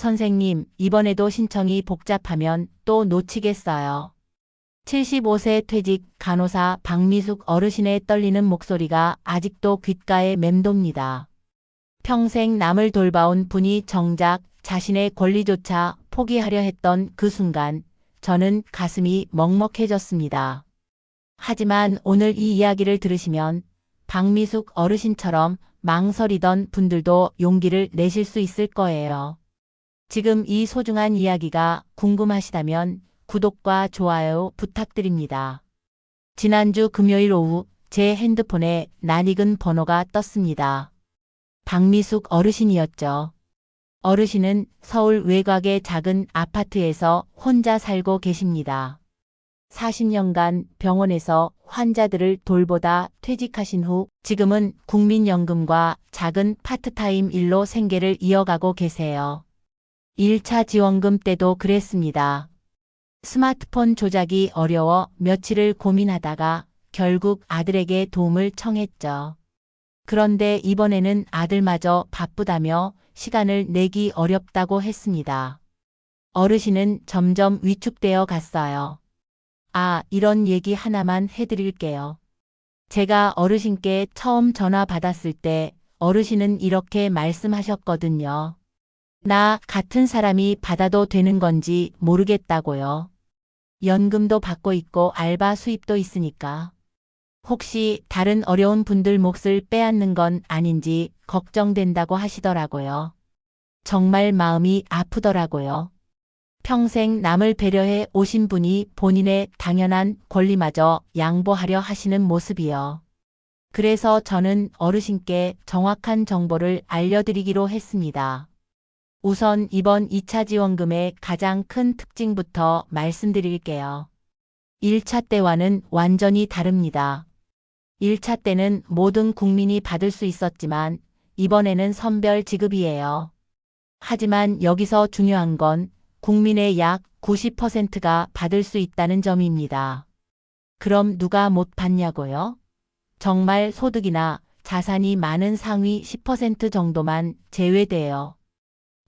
선생님, 이번에도 신청이 복잡하면 또 놓치겠어요. 75세 퇴직 간호사 박미숙 어르신의 떨리는 목소리가 아직도 귓가에 맴돕니다. 평생 남을 돌봐온 분이 정작 자신의 권리조차 포기하려 했던 그 순간 저는 가슴이 먹먹해졌습니다. 하지만 오늘 이 이야기를 들으시면 박미숙 어르신처럼 망설이던 분들도 용기를 내실 수 있을 거예요. 지금 이 소중한 이야기가 궁금하시다면 구독과 좋아요 부탁드립니다. 지난주 금요일 오후 제 핸드폰에 낯익은 번호가 떴습니다. 박미숙 어르신이었죠. 어르신은 서울 외곽의 작은 아파트에서 혼자 살고 계십니다. 40년간 병원에서 환자들을 돌보다 퇴직하신 후 지금은 국민연금과 작은 파트타임 일로 생계를 이어가고 계세요. 1차 지원금 때도 그랬습니다. 스마트폰 조작이 어려워 며칠을 고민하다가 결국 아들에게 도움을 청했죠. 그런데 이번에는 아들마저 바쁘다며 시간을 내기 어렵다고 했습니다. 어르신은 점점 위축되어 갔어요. 이런 얘기 하나만 해드릴게요. 제가 어르신께 처음 전화 받았을 때 어르신은 이렇게 말씀하셨거든요. 나 같은 사람이 받아도 되는 건지 모르겠다고요. 연금도 받고 있고 알바 수입도 있으니까. 혹시 다른 어려운 분들 몫을 빼앗는 건 아닌지 걱정된다고 하시더라고요. 정말 마음이 아프더라고요. 평생 남을 배려해 오신 분이 본인의 당연한 권리마저 양보하려 하시는 모습이요. 그래서 저는 어르신께 정확한 정보를 알려드리기로 했습니다. 우선 이번 2차 지원금의 가장 큰 특징부터 말씀드릴게요. 1차 때와는 완전히 다릅니다. 1차 때는 모든 국민이 받을 수 있었지만 이번에는 선별 지급이에요. 하지만 여기서 중요한 건 국민의 약 90%가 받을 수 있다는 점입니다. 그럼 누가 못 받냐고요? 정말 소득이나 자산이 많은 상위 10% 정도만 제외돼요.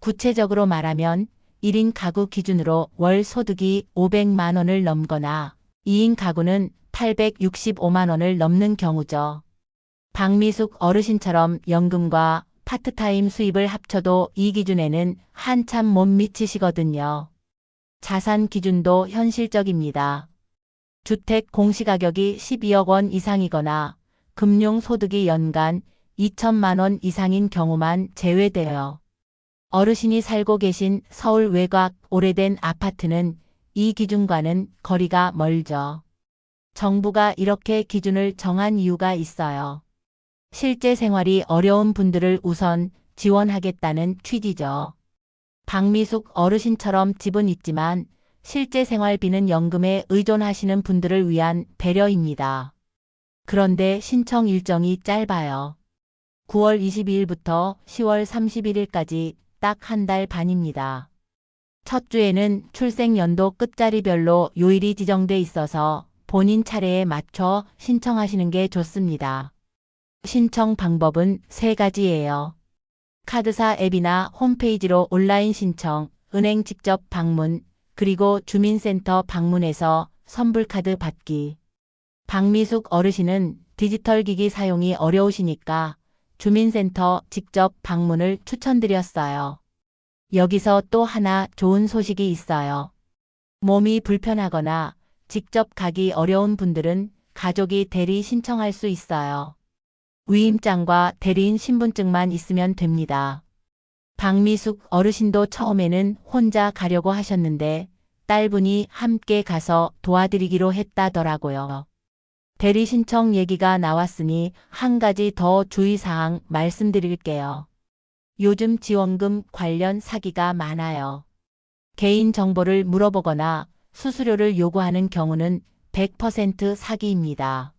구체적으로 말하면 1인 가구 기준으로 월 소득이 500만 원을 넘거나 2인 가구는 865만 원을 넘는 경우죠. 박미숙 어르신처럼 연금과 파트타임 수입을 합쳐도 이 기준에는 한참 못 미치시거든요. 자산 기준도 현실적입니다. 주택 공시가격이 12억 원 이상이거나 금융소득이 연간 2천만 원 이상인 경우만 제외돼요. 어르신이 살고 계신 서울 외곽 오래된 아파트는 이 기준과는 거리가 멀죠. 정부가 이렇게 기준을 정한 이유가 있어요. 실제 생활이 어려운 분들을 우선 지원하겠다는 취지죠. 박미숙 어르신처럼 집은 있지만 실제 생활비는 연금에 의존하시는 분들을 위한 배려입니다. 그런데 신청 일정이 짧아요. 9월 22일부터 10월 31일까지 딱 한 달 반입니다. 첫 주에는 출생연도 끝자리별로 요일이 지정돼 있어서 본인 차례에 맞춰 신청하시는 게 좋습니다. 신청 방법은 3가지예요. 카드사 앱이나 홈페이지로 온라인 신청, 은행 직접 방문, 그리고 주민센터 방문해서 선불카드 받기. 박미숙 어르신은 디지털 기기 사용이 어려우시니까 주민센터 직접 방문을 추천드렸어요. 여기서 또 하나 좋은 소식이 있어요. 몸이 불편하거나 직접 가기 어려운 분들은 가족이 대리 신청할 수 있어요. 위임장과 대리인 신분증만 있으면 됩니다. 박미숙 어르신도 처음에는 혼자 가려고 하셨는데 딸분이 함께 가서 도와드리기로 했다더라고요. 대리 신청 얘기가 나왔으니 한 가지 더 주의사항 말씀드릴게요. 요즘 지원금 관련 사기가 많아요. 개인 정보를 물어보거나 수수료를 요구하는 경우는 100% 사기입니다.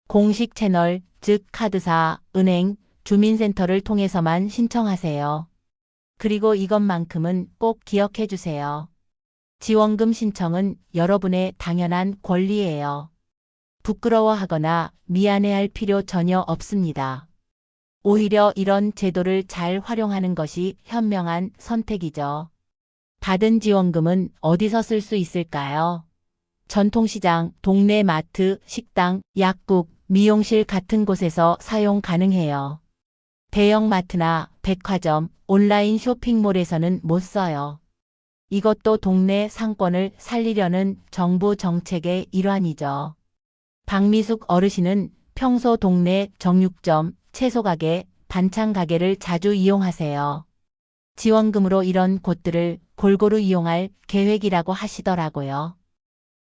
공식 채널, 즉 카드사, 은행, 주민센터를 통해서만 신청하세요. 그리고 이것만큼은 꼭 기억해 주세요. 지원금 신청은 여러분의 당연한 권리예요. 부끄러워하거나 미안해할 필요 전혀 없습니다. 오히려 이런 제도를 잘 활용하는 것이 현명한 선택이죠. 받은 지원금은 어디서 쓸 수 있을까요? 전통시장, 동네 마트, 식당, 약국, 미용실 같은 곳에서 사용 가능해요. 대형마트나 백화점, 온라인 쇼핑몰에서는 못 써요. 이것도 동네 상권을 살리려는 정부 정책의 일환이죠. 박미숙 어르신은 평소 동네 정육점, 채소가게, 반찬가게를 자주 이용하세요. 지원금으로 이런 곳들을 골고루 이용할 계획이라고 하시더라고요.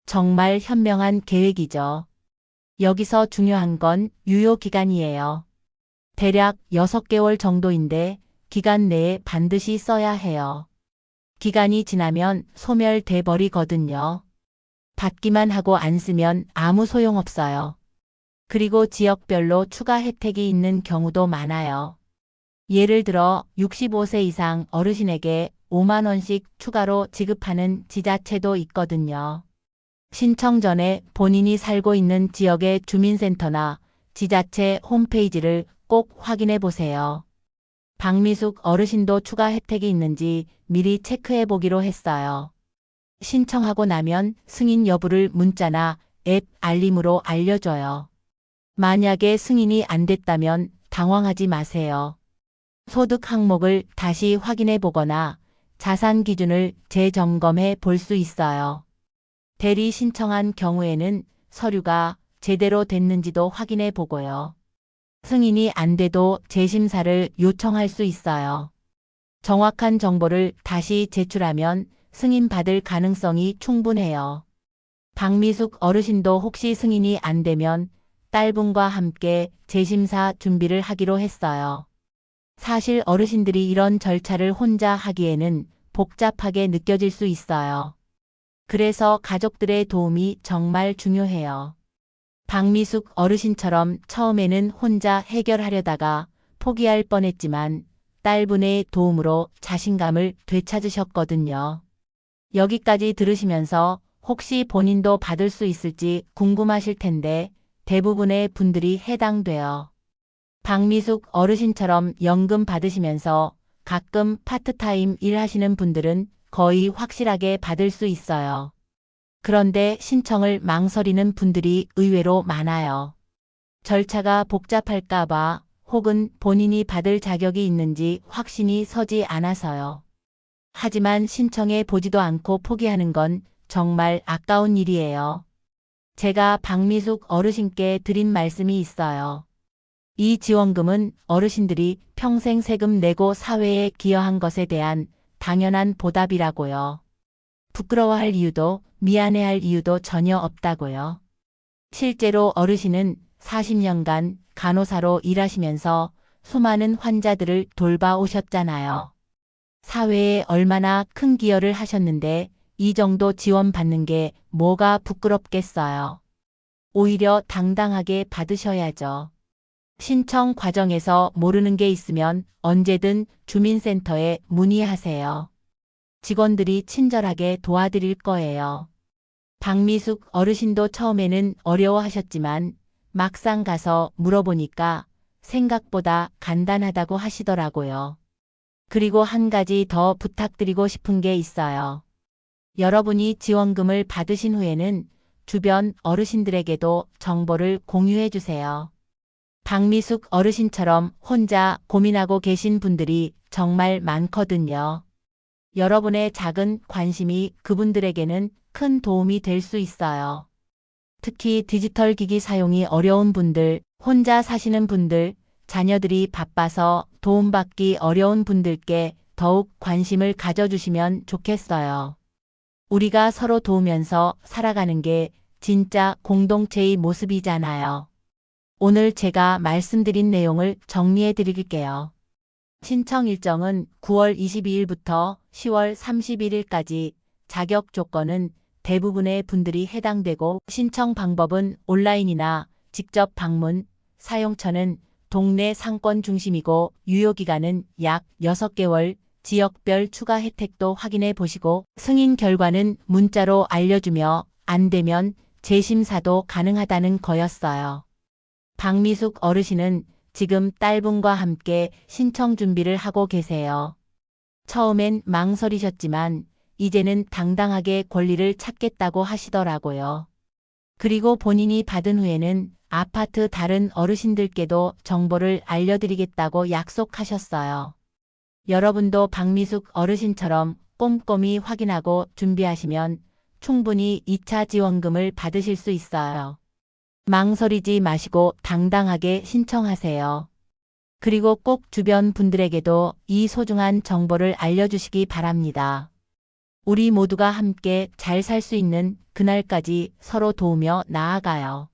정말 현명한 계획이죠. 여기서 중요한 건 유효 기간이에요. 대략 6개월 정도인데 기간 내에 반드시 써야 해요. 기간이 지나면 소멸돼 버리거든요. 받기만 하고 안 쓰면 아무 소용없어요. 그리고 지역별로 추가 혜택이 있는 경우도 많아요. 예를 들어 65세 이상 어르신에게 5만 원씩 추가로 지급하는 지자체도 있거든요. 신청 전에 본인이 살고 있는 지역의 주민센터나 지자체 홈페이지를 꼭 확인해 보세요. 박미숙 어르신도 추가 혜택이 있는지 미리 체크해 보기로 했어요. 신청하고 나면 승인 여부를 문자나 앱 알림으로 알려줘요. 만약에 승인이 안 됐다면 당황하지 마세요. 소득 항목을 다시 확인해 보거나 자산 기준을 재점검해 볼 수 있어요. 대리 신청한 경우에는 서류가 제대로 됐는지도 확인해 보고요. 승인이 안 돼도 재심사를 요청할 수 있어요. 정확한 정보를 다시 제출하면 승인받을 가능성이 충분해요. 박미숙 어르신도 혹시 승인이 안 되면 딸분과 함께 재심사 준비를 하기로 했어요. 사실 어르신들이 이런 절차를 혼자 하기에는 복잡하게 느껴질 수 있어요. 그래서 가족들의 도움이 정말 중요해요. 박미숙 어르신처럼 처음에는 혼자 해결하려다가 포기할 뻔했지만 딸분의 도움으로 자신감을 되찾으셨거든요. 여기까지 들으시면서 혹시 본인도 받을 수 있을지 궁금하실 텐데 대부분의 분들이 해당돼요. 박미숙 어르신처럼 연금 받으시면서 가끔 파트타임 일하시는 분들은 거의 확실하게 받을 수 있어요. 그런데 신청을 망설이는 분들이 의외로 많아요. 절차가 복잡할까봐 혹은 본인이 받을 자격이 있는지 확신이 서지 않아서요. 하지만 신청해 보지도 않고 포기하는 건 정말 아까운 일이에요. 제가 박미숙 어르신께 드린 말씀이 있어요. 이 지원금은 어르신들이 평생 세금 내고 사회에 기여한 것에 대한 당연한 보답이라고요. 부끄러워할 이유도 미안해할 이유도 전혀 없다고요. 실제로 어르신은 40년간 간호사로 일하시면서 수많은 환자들을 돌봐오셨잖아요. 사회에 얼마나 큰 기여를 하셨는데 이 정도 지원받는 게 뭐가 부끄럽겠어요. 오히려 당당하게 받으셔야죠. 신청 과정에서 모르는 게 있으면 언제든 주민센터에 문의하세요. 직원들이 친절하게 도와드릴 거예요. 박미숙 어르신도 처음에는 어려워하셨지만 막상 가서 물어보니까 생각보다 간단하다고 하시더라고요. 그리고 한 가지 더 부탁드리고 싶은 게 있어요. 여러분이 지원금을 받으신 후에는 주변 어르신들에게도 정보를 공유해 주세요. 박미숙 어르신처럼 혼자 고민하고 계신 분들이 정말 많거든요. 여러분의 작은 관심이 그분들에게는 큰 도움이 될 수 있어요. 특히 디지털 기기 사용이 어려운 분들, 혼자 사시는 분들, 자녀들이 바빠서 도움받기 어려운 분들께 더욱 관심을 가져주시면 좋겠어요. 우리가 서로 도우면서 살아가는 게 진짜 공동체의 모습이잖아요. 오늘 제가 말씀드린 내용을 정리해 드릴게요. 신청 일정은 9월 22일부터 10월 31일까지, 자격 조건은 대부분의 분들이 해당되고 신청 방법은 온라인이나 직접 방문, 사용처는 동네 상권 중심이고 유효기간은 약 6개월, 지역별 추가 혜택도 확인해 보시고 승인 결과는 문자로 알려주며 안 되면 재심사도 가능하다는 거였어요. 박미숙 어르신은 지금 딸분과 함께 신청 준비를 하고 계세요. 처음엔 망설이셨지만 이제는 당당하게 권리를 찾겠다고 하시더라고요. 그리고 본인이 받은 후에는 아파트 다른 어르신들께도 정보를 알려드리겠다고 약속하셨어요. 여러분도 박미숙 어르신처럼 꼼꼼히 확인하고 준비하시면 충분히 2차 지원금을 받으실 수 있어요. 망설이지 마시고 당당하게 신청하세요. 그리고 꼭 주변 분들에게도 이 소중한 정보를 알려주시기 바랍니다. 우리 모두가 함께 잘 살 수 있는 그날까지 서로 도우며 나아가요.